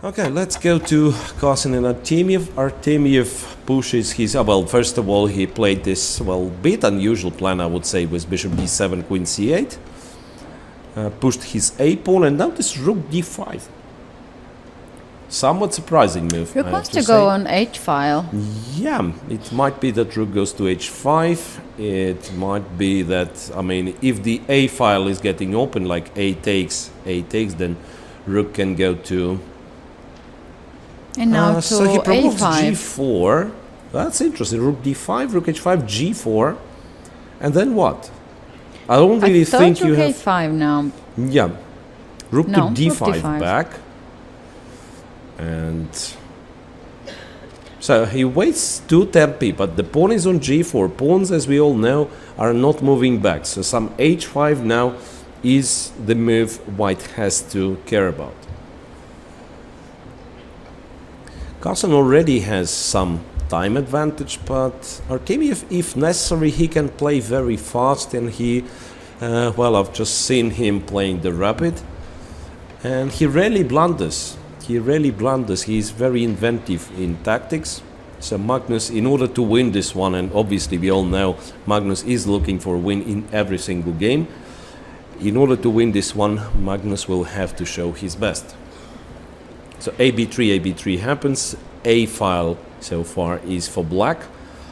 Okay, let's go to Carlsen and Artemiev. Artemiev pushes his... well, first of all, he played this, well, bit unusual plan, I would say, with bishop d7, queen c8. Pushed his a-pawn, and now this rook d5. Somewhat surprising move. Rook wants to go on h-file. Yeah, it might be that rook goes to h5. It might be that, I mean, if the a file is getting open, like a takes, then rook can go to... And now to so he promotes a5. g4. That's interesting. Rook d5, rook h5, g4. And then what? I don't really think you have... a5 now. Yeah. Rook to d5, rook d5 back. And... so he waits to tempi, but the pawn is on g4. Pawns, as we all know, are not moving back. So some h5 now is the move white has to care about. Carlsen already has some time advantage, but Artemiev, if necessary, he can play very fast, and he, well, I've just seen him playing the rapid, and he rarely blunders. He is very inventive in tactics. So Magnus, in order to win this one, and obviously we all know Magnus is looking for a win in every single game, in order to win this one, Magnus will have to show his best. So AB3 happens. A file so far is for black.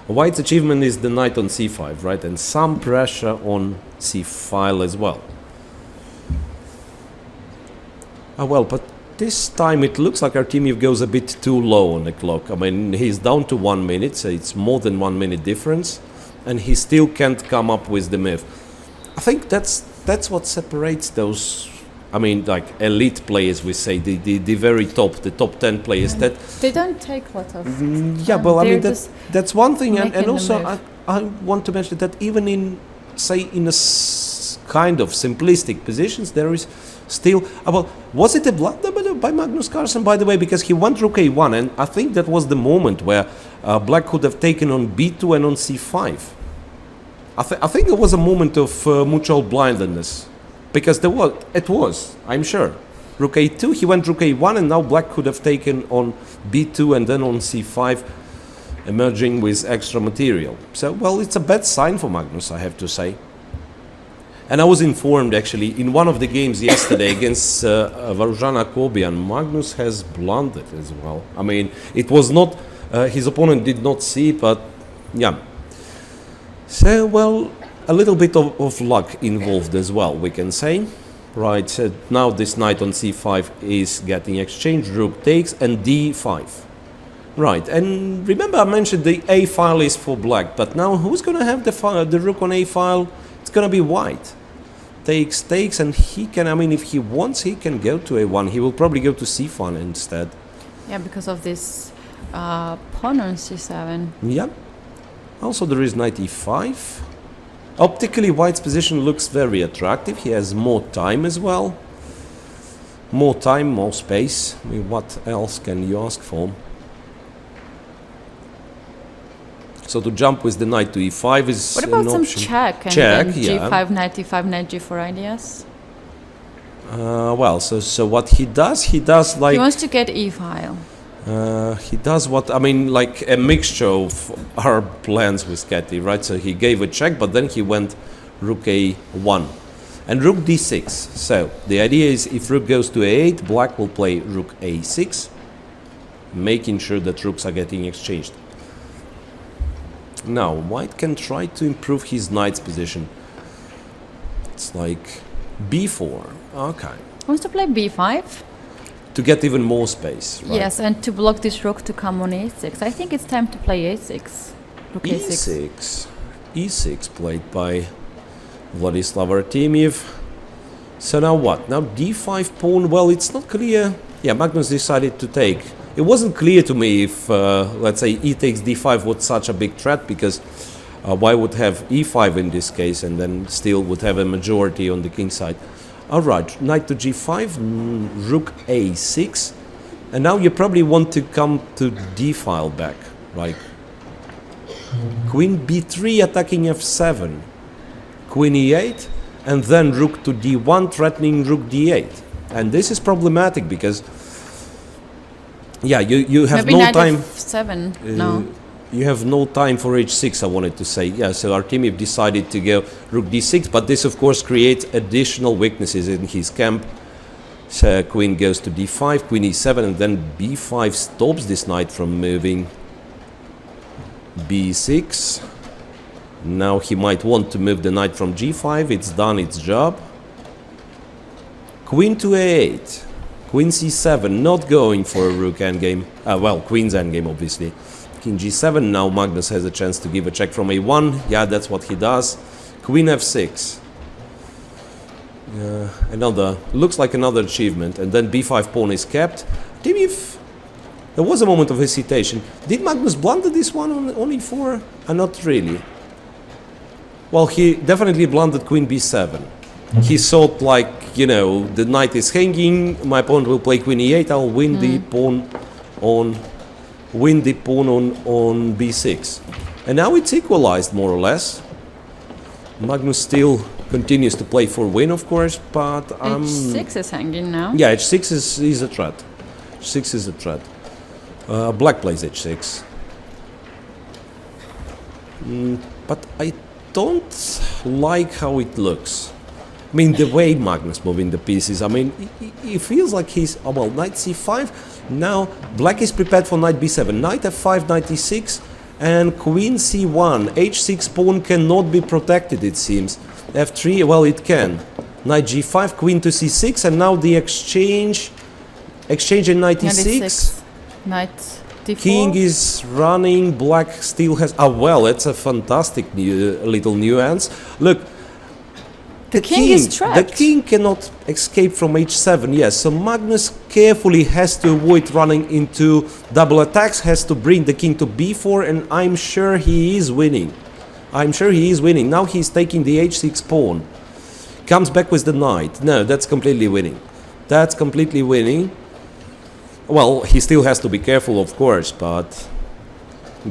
White's achievement is the knight on c5, right? And some pressure on c file as well. Well, but this time it looks like Artemiev goes a bit too low on the clock. I mean, he's down to 1 minute, so it's more than 1 minute difference, and he still can't come up with the move. I think that's what separates those, I mean, like elite players, we say, the very top, the top 10 players. That they don't take a lot of... yeah, well, I mean, that's one thing, and also I want to mention that even in, say, in a kind of simplistic positions, there is still... well, was it a blunder by Magnus Carlsen, by the way, because he went rook a1, and I think that was the moment where black could have taken on b2 and on c5. I think it was a moment of mutual blindness. Because it was, I'm sure. Rook a2, he went rook a1, and now black could have taken on b2 and then on c5, emerging with extra material. So, well, it's a bad sign for Magnus, I have to say. And I was informed, actually, in one of the games yesterday against Varuzhana Kobian, Magnus has blundered as well. I mean, it was not, his opponent did not see, but yeah. So, well... a little bit of luck involved as well, we can say. Right, so now this knight on c5 is getting exchanged, rook takes, and d5. Right, and remember I mentioned the a file is for black, but now who's going to have the rook on a file? It's going to be white. Takes, and he can, I mean, if he wants, he can go to a1. He will probably go to c1 instead. Yeah, because of this pawn on c7. Yeah. Also there is knight e5. Optically, white's position looks very attractive. He has more time as well. More time, more space. I mean, what else can you ask for? So to jump with the knight to e5 is what about an some option. check and check, then yeah. g5, knight e5, knight g4 ideas? Well, so what he does like... he wants to get e-file. He does what, I mean, like a mixture of our plans with Ketty, right? So he gave a check, but then he went rook a1 and rook d6. So the idea is if rook goes to a8, black will play rook a6, making sure that rooks are getting exchanged. Now, white can try to improve his knight's position. It's like b4. Okay. Wants to play b5? To get even more space, right? Yes, and to block this rook to come on a6. I think it's time to play a6. Rook a6. E6 played by Vladislav Artemiev. So now what? Now d5 pawn. Well, it's not clear. Yeah, Magnus decided to take. It wasn't clear to me if, let's say, e takes d5 was such a big threat, because why would have e5 in this case and then still would have a majority on the king side. All right, knight to g5, rook a6, and now you probably want to come to d file back, right? Queen b3 attacking f7, queen e8, and then rook to d1 threatening rook d8. And this is problematic because Yeah, you have Maybe no time. F7. No. You have no time for h6, I wanted to say. Yeah, so Artemiev decided to go rook d6, but this of course creates additional weaknesses in his camp. So queen goes to d5, queen e7, and then b5 stops this knight from moving. b6. Now he might want to move the knight from g5. It's done its job. Queen to a8. Queen c7, not going for a rook endgame. Well, queen's endgame, obviously. King g7, now Magnus has a chance to give a check from a1. Yeah, that's what he does. Queen f6. Looks like another achievement. And then b5 pawn is kept. Artemiev, there was a moment of hesitation. Did Magnus blunder this one on e4? Not really. Well, he definitely blundered queen b7. He thought like, you know, the knight is hanging, my opponent will play queen e8, I'll win the pawn on b6. And now it's equalized more or less. Magnus still continues to play for win, of course, but h6 is hanging now. Yeah, h6 is a threat. h6 is a threat. Black plays h6. But I don't like how it looks. I mean, the way Magnus moving the pieces, I mean, it feels like he's, well, knight c5. Now, black is prepared for knight b7. Knight f5, knight e6, and queen c1. h6 pawn cannot be protected, it seems. f3, well, it can. Knight g5, queen to c6, and now the exchange in knight e6. Knight d4. King is running, black still has, well, it's a fantastic little nuance. Look, the king is trapped. The king cannot escape from h7, yes, so Magnus carefully has to avoid running into double attacks, has to bring the king to b4, and I'm sure he is winning. Now he's taking the h6 pawn. Comes back with the knight. No, that's completely winning. Well, he still has to be careful, of course, but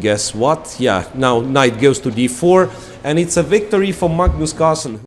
guess what? Yeah, now knight goes to d4, and it's a victory for Magnus Carlsen.